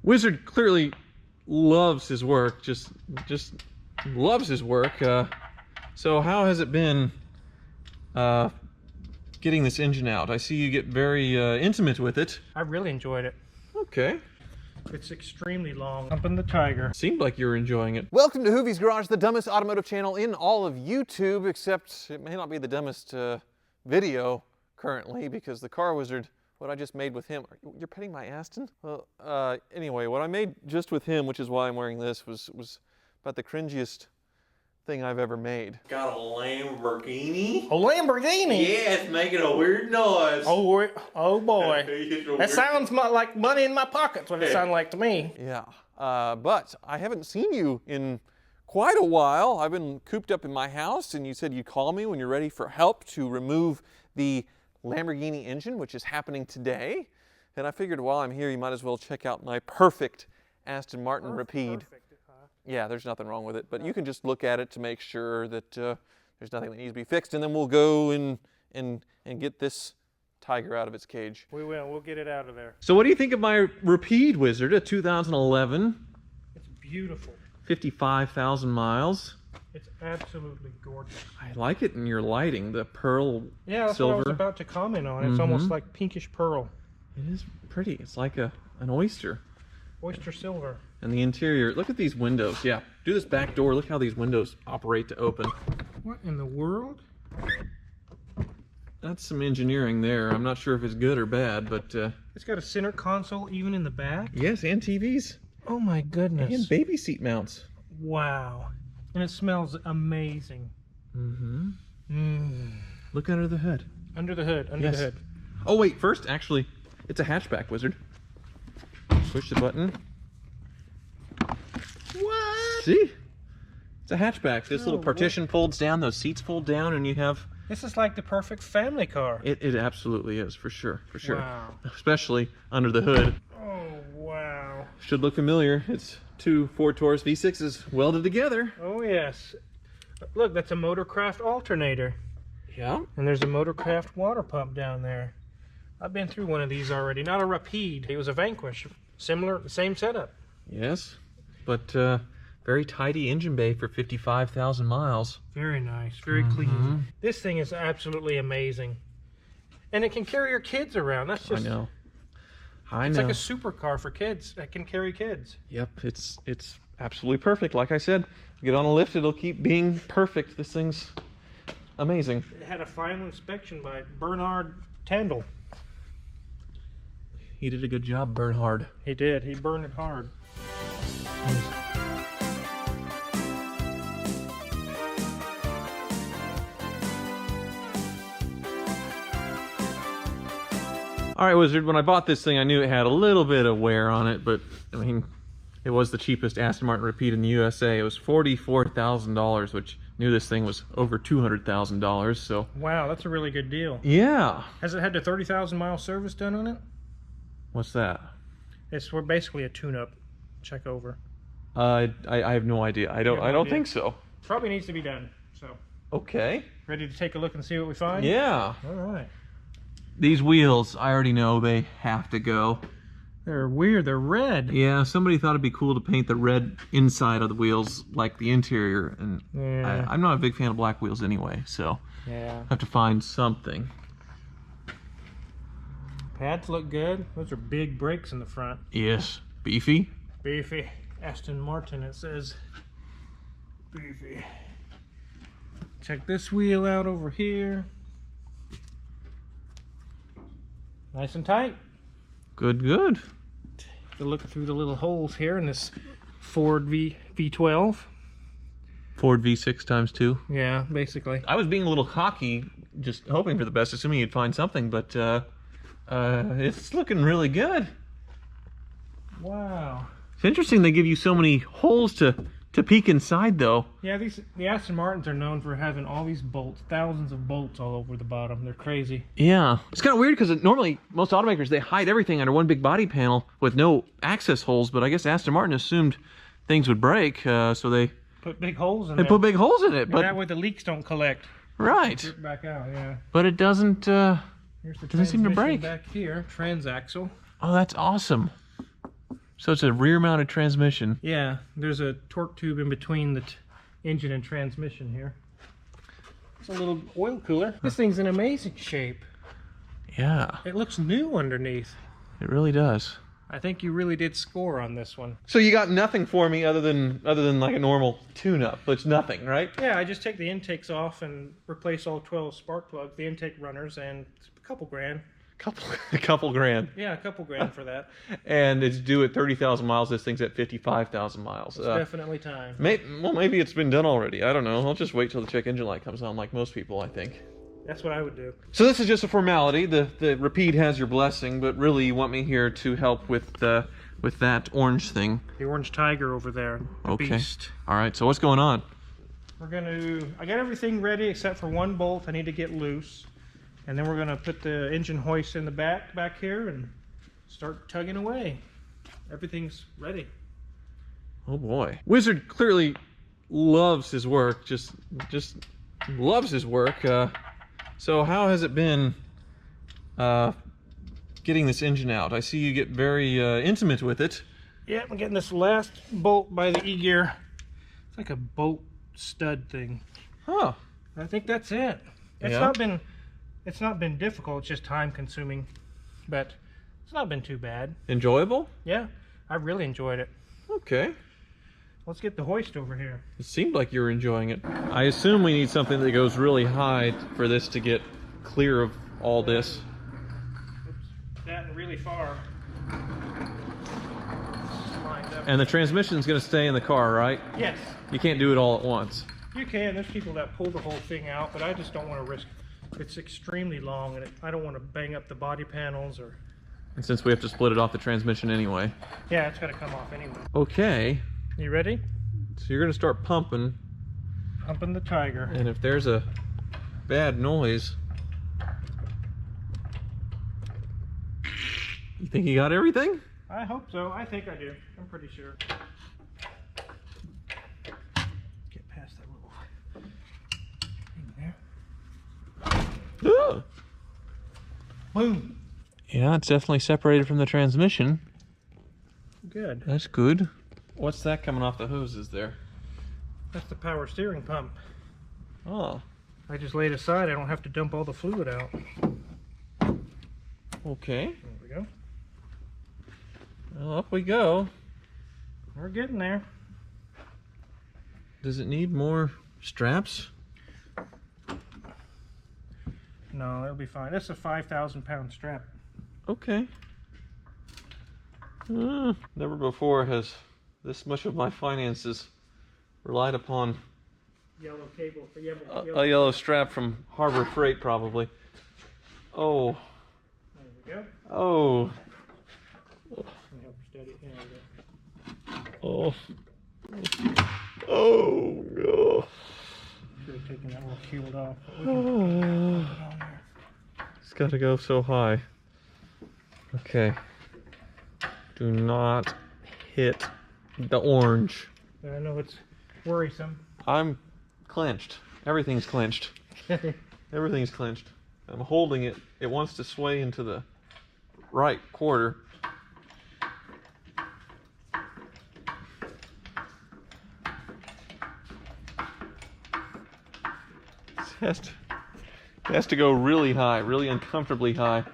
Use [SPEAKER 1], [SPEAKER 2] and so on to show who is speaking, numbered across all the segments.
[SPEAKER 1] Wizard clearly loves his work, just loves his work. So how has it been getting this engine out? I see you get very intimate with it.
[SPEAKER 2] I really enjoyed it.
[SPEAKER 1] Okay.
[SPEAKER 2] It's extremely long. Up in the Tiger.
[SPEAKER 1] Seemed like you were enjoying it.
[SPEAKER 3] Welcome to Hoovie's Garage, the dumbest automotive channel in all of YouTube, except it may not be the dumbest video currently because the car wizard, what I just made with him, you're petting my Aston? Well, anyway, what I made just with him, which is why I'm wearing this, was about the cringiest thing I've ever made.
[SPEAKER 1] Got a Lamborghini?
[SPEAKER 2] A Lamborghini?
[SPEAKER 1] Yeah, it's making a weird noise.
[SPEAKER 2] Oh boy. That sounds like money in my pockets, what it sounds like to me.
[SPEAKER 3] Yeah, but I haven't seen you in quite a while. I've been cooped up in my house, and you said you'd call me when you're ready for help to remove the Lamborghini engine, which is happening today. And I figured while I'm here, you might as well check out my perfect Aston Martin Rapide. Yeah, there's nothing wrong with it, but you can just look at it to make sure that there's nothing that needs to be fixed, and then we'll go and get this Tiger out of its cage.
[SPEAKER 2] We will. We'll get it out of there.
[SPEAKER 1] So what do you think of my Rapide, Wizard, a 2011?
[SPEAKER 2] It's beautiful.
[SPEAKER 1] 55,000 miles.
[SPEAKER 2] It's absolutely gorgeous.
[SPEAKER 1] I like it in your lighting, the pearl
[SPEAKER 2] Yeah, that's
[SPEAKER 1] silver.
[SPEAKER 2] what I was about to comment on. It's almost like pinkish pearl.
[SPEAKER 1] It is pretty. It's like an oyster.
[SPEAKER 2] Oyster silver.
[SPEAKER 1] And the interior, look at these windows. Yeah, do this back door. Look how these windows operate to open.
[SPEAKER 2] What in the world?
[SPEAKER 1] That's some engineering there. I'm not sure if it's good or bad, but...
[SPEAKER 2] It's got a center console even in the back?
[SPEAKER 1] yes, and TVs.
[SPEAKER 2] Oh my goodness.
[SPEAKER 1] And baby seat mounts.
[SPEAKER 2] Wow. And it smells amazing.
[SPEAKER 1] Look under the hood.
[SPEAKER 2] Under the hood, under the hood.
[SPEAKER 1] Oh wait, first, actually, it's a hatchback, Wizard. Push the button.
[SPEAKER 2] What?
[SPEAKER 1] See? It's a hatchback. This little partition folds down, those seats fold down, and you have...
[SPEAKER 2] This is like the perfect family car.
[SPEAKER 1] It absolutely is, for sure, for sure.
[SPEAKER 2] Wow.
[SPEAKER 1] Especially under the hood.
[SPEAKER 2] Oh, wow.
[SPEAKER 1] Should look familiar. It's two Ford Taurus V6s welded together.
[SPEAKER 2] Oh, yes. Look, that's a Motorcraft alternator.
[SPEAKER 1] Yeah.
[SPEAKER 2] And there's a Motorcraft water pump down there. I've been through one of these already. Not a Rapide. It was a Vanquish. Similar, same setup.
[SPEAKER 1] Yes, but very tidy engine bay for 55,000 miles.
[SPEAKER 2] Very nice, very clean. This thing is absolutely amazing. And it can carry your kids around. That's just...
[SPEAKER 1] I know.
[SPEAKER 2] It's like a supercar for kids that can carry kids.
[SPEAKER 1] Yep, it's absolutely perfect. Like I said, get on a lift, it'll keep being perfect. This thing's amazing.
[SPEAKER 2] It had a final inspection by Bernard Tandle.
[SPEAKER 1] He did a good job, Bernhard.
[SPEAKER 2] He did. He burned it hard.
[SPEAKER 1] All right, Wizard, when I bought this thing, I knew it had a little bit of wear on it, but I mean, it was the cheapest Aston Martin Rapide in the USA. It was $44,000, which knew this thing was over $200,000, so.
[SPEAKER 2] Wow, that's a really good deal.
[SPEAKER 1] Yeah.
[SPEAKER 2] Has it had the 30,000 mile service done on it?
[SPEAKER 1] What's that?
[SPEAKER 2] It's basically a tune-up check over.
[SPEAKER 1] I have no idea. I don't think so.
[SPEAKER 2] Probably needs to be done. So,
[SPEAKER 1] Okay.
[SPEAKER 2] ready to take a look and see what we find?
[SPEAKER 1] Yeah.
[SPEAKER 2] All right.
[SPEAKER 1] These wheels, I already know they have to go.
[SPEAKER 2] They're weird. They're red.
[SPEAKER 1] Yeah, somebody thought it'd be cool to paint the red inside of the wheels like the interior, and
[SPEAKER 2] Yeah.
[SPEAKER 1] I'm not a big fan of black wheels anyway, so
[SPEAKER 2] Yeah.
[SPEAKER 1] I have to find something.
[SPEAKER 2] Pads look good. Those are big brakes in the front.
[SPEAKER 1] Yes, beefy.
[SPEAKER 2] Beefy. Aston Martin, it says. Beefy. Check this wheel out over here. Nice and tight.
[SPEAKER 1] Good, good.
[SPEAKER 2] To look through the little holes here in this Ford V12.
[SPEAKER 1] Ford V6 times 2.
[SPEAKER 2] Yeah, basically.
[SPEAKER 1] I was being a little cocky, just hoping for the best, assuming you'd find something, but it's looking really good.
[SPEAKER 2] Wow.
[SPEAKER 1] It's interesting they give you so many holes to peek inside, though.
[SPEAKER 2] Yeah, the Aston Martins are known for having all these bolts, thousands of bolts all over the bottom. They're crazy.
[SPEAKER 1] Yeah. It's kind of weird because normally most automakers, they hide everything under one big body panel with no access holes, but I guess Aston Martin assumed things would break, so they
[SPEAKER 2] Put big holes in
[SPEAKER 1] they
[SPEAKER 2] there.
[SPEAKER 1] put big holes in it.
[SPEAKER 2] And
[SPEAKER 1] But
[SPEAKER 2] that way the leaks don't collect.
[SPEAKER 1] right.
[SPEAKER 2] Drip back out, yeah.
[SPEAKER 1] But it doesn't
[SPEAKER 2] Here's the
[SPEAKER 1] doesn't seem to
[SPEAKER 2] transmission
[SPEAKER 1] break.
[SPEAKER 2] back here. Transaxle.
[SPEAKER 1] Oh, that's awesome. So it's a rear-mounted transmission.
[SPEAKER 2] Yeah, there's a torque tube in between the engine and transmission here. It's a little oil cooler. This thing's in amazing shape.
[SPEAKER 1] Yeah,
[SPEAKER 2] It looks new underneath.
[SPEAKER 1] it really does.
[SPEAKER 2] I think you really did score on this one.
[SPEAKER 1] So you got nothing for me other than like a normal tune-up. It's nothing, right?
[SPEAKER 2] Yeah, I just take the intakes off and replace all 12 spark plugs, the intake runners, and a couple grand.
[SPEAKER 1] A couple grand.
[SPEAKER 2] Yeah, a couple grand for that.
[SPEAKER 1] And it's due at 30,000 miles. This thing's at 55,000 miles.
[SPEAKER 2] It's definitely time.
[SPEAKER 1] Maybe it's been done already. I don't know. I'll just wait till the check engine light comes on, like most people, I think.
[SPEAKER 2] That's what I would do.
[SPEAKER 1] So this is just a formality. The Rapide has your blessing, but really you want me here to help with that orange thing.
[SPEAKER 2] The orange tiger over there. The
[SPEAKER 1] Okay.
[SPEAKER 2] beast.
[SPEAKER 1] All right. So what's going on?
[SPEAKER 2] I got everything ready except for one bolt I need to get loose. And then we're gonna put the engine hoist in the back here and start tugging away. Everything's ready.
[SPEAKER 1] Oh boy. Wizard clearly loves his work. Just loves his work. So how has it been getting this engine out? I see you get very intimate with it.
[SPEAKER 2] Yeah, I'm getting this last bolt by the E-gear. It's like a bolt stud thing.
[SPEAKER 1] Huh.
[SPEAKER 2] I think that's it. It's not been difficult, it's just time consuming. But it's not been too bad.
[SPEAKER 1] Enjoyable?
[SPEAKER 2] Yeah, I really enjoyed it.
[SPEAKER 1] Okay.
[SPEAKER 2] Let's get the hoist over here.
[SPEAKER 1] It seemed like you were enjoying it. I assume we need something that goes really high for this to get clear of all this.
[SPEAKER 2] Oops, that and really far. Lined up.
[SPEAKER 1] And the transmission's going to stay in the car, right?
[SPEAKER 2] Yes,
[SPEAKER 1] You can't do it all at once.
[SPEAKER 2] you can. There's people that pull the whole thing out, but I just don't want to risk. It's extremely long, and I don't want to bang up the body panels or.
[SPEAKER 1] And since we have to split it off the transmission anyway.
[SPEAKER 2] Yeah, it's got to come off anyway.
[SPEAKER 1] Okay.
[SPEAKER 2] You ready?
[SPEAKER 1] So you're going to start pumping.
[SPEAKER 2] Pumping the tiger.
[SPEAKER 1] And if there's a bad noise, you think you got everything?
[SPEAKER 2] I hope so. I think I do. I'm pretty sure. Get past that little thing there.
[SPEAKER 1] Ah.
[SPEAKER 2] Boom.
[SPEAKER 1] Yeah, it's definitely separated from the transmission.
[SPEAKER 2] Good.
[SPEAKER 1] That's good. What's that coming off the hoses there?
[SPEAKER 2] That's the power steering pump.
[SPEAKER 1] Oh,
[SPEAKER 2] I just laid aside. I don't have to dump all the fluid out.
[SPEAKER 1] okay.
[SPEAKER 2] There we go.
[SPEAKER 1] Well, up we go.
[SPEAKER 2] We're getting there.
[SPEAKER 1] Does it need more straps?
[SPEAKER 2] No, it'll be fine. That's a 5,000-pound strap.
[SPEAKER 1] Okay. Never before has this much of my finances relied upon
[SPEAKER 2] Yellow cable for
[SPEAKER 1] a yellow strap from Harbor Freight, probably. Oh.
[SPEAKER 2] There we go.
[SPEAKER 1] Oh.
[SPEAKER 2] Let me help her steady. There we go.
[SPEAKER 1] Oh. Oh. No.
[SPEAKER 2] Should have taken that little shield off. But we can
[SPEAKER 1] Oh.
[SPEAKER 2] put it on there.
[SPEAKER 1] It's got to go so high. Okay. Do not hit the orange.
[SPEAKER 2] I know it's worrisome.
[SPEAKER 1] I'm clenched. Everything's clenched. Everything's clenched. I'm holding it. It wants to sway into the right quarter. It has to go really high, really uncomfortably high.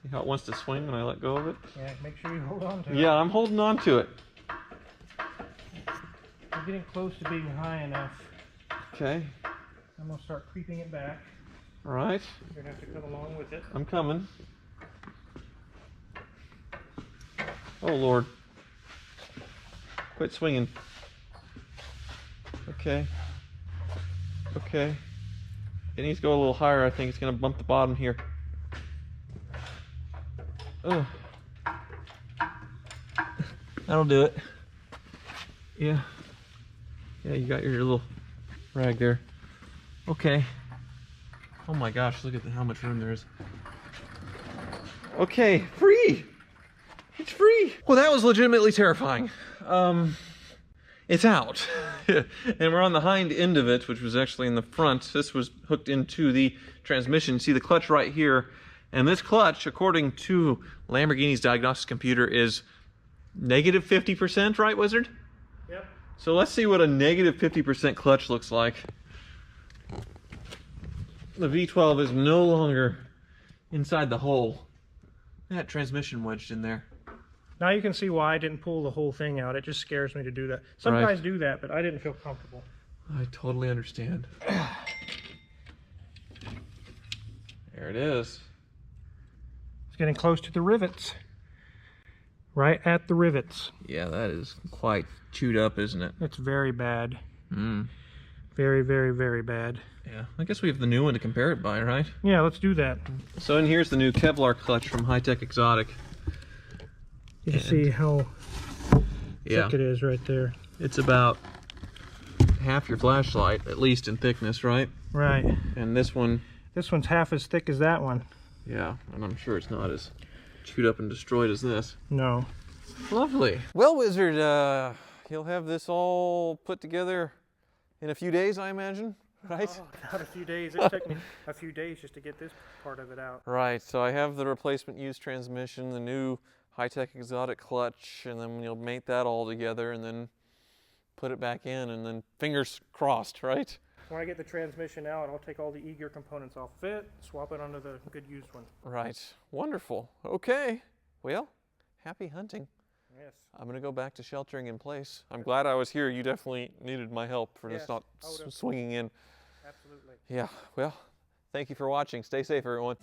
[SPEAKER 1] See how it wants to swing when I let go of it?
[SPEAKER 2] Yeah, make sure you hold on to it.
[SPEAKER 1] Yeah, I'm holding on to it.
[SPEAKER 2] We're getting close to being high enough.
[SPEAKER 1] Okay.
[SPEAKER 2] I'm gonna start creeping it back.
[SPEAKER 1] All right.
[SPEAKER 2] You're gonna have to come along with it.
[SPEAKER 1] I'm coming. Oh, Lord. Quit swinging. Okay. Okay. It needs to go a little higher. I think it's going to bump the bottom here. Oh. That'll do it. Yeah. Yeah, you got your little rag there. Okay. Oh my gosh, look at how much room there is. Okay, free! It's free! Well, that was legitimately terrifying. It's out. And we're on the hind end of it, which was actually in the front. This was hooked into the transmission. See the clutch right here And this clutch, according to Lamborghini's diagnostics computer, is negative 50%, right, Wizard?
[SPEAKER 2] Yep.
[SPEAKER 1] So let's see what a negative 50% clutch looks like. The V12 is no longer inside the hole. That transmission wedged in there.
[SPEAKER 2] Now you can see why I didn't pull the whole thing out. It just scares me to do that. Some
[SPEAKER 1] Right.
[SPEAKER 2] guys do that, but I didn't feel comfortable.
[SPEAKER 1] I totally understand. There it is.
[SPEAKER 2] It's getting close to the rivets. Right at the rivets.
[SPEAKER 1] Yeah, that is quite chewed up, isn't it?
[SPEAKER 2] It's very bad.
[SPEAKER 1] Mm.
[SPEAKER 2] Very, very, very bad.
[SPEAKER 1] Yeah, I guess we have the new one to compare it by, right?
[SPEAKER 2] Yeah, let's do that.
[SPEAKER 1] So, and here's the new Kevlar clutch from High Tech Exotic.
[SPEAKER 2] You can see how thick it is right there.
[SPEAKER 1] It's about half your flashlight, at least in thickness, right?
[SPEAKER 2] Right.
[SPEAKER 1] And this one,
[SPEAKER 2] This one's half as thick as that one.
[SPEAKER 1] yeah, and I'm sure it's not as chewed up and destroyed as this.
[SPEAKER 2] No.
[SPEAKER 1] Lovely.
[SPEAKER 3] Well, Wizard, you'll have this all put together in a few days, I imagine, right?
[SPEAKER 2] Oh, not a few days. It took me a few days just to get this part of it out.
[SPEAKER 3] Right, so I have the replacement used transmission, the new high-tech exotic clutch, and then you'll mate that all together and then put it back in, and then fingers crossed, right?
[SPEAKER 2] When I get the transmission out, I'll take all the e-gear components off of it, swap it onto the good used one.
[SPEAKER 3] Right, wonderful. Okay, well, happy hunting.
[SPEAKER 2] Yes.
[SPEAKER 3] I'm going to go back to sheltering in place. I'm glad I was here. You definitely needed my help for this
[SPEAKER 2] Yes,
[SPEAKER 3] not
[SPEAKER 2] I would've.
[SPEAKER 3] swinging in.
[SPEAKER 2] Absolutely.
[SPEAKER 3] Yeah, well, thank you for watching. Stay safe, everyone.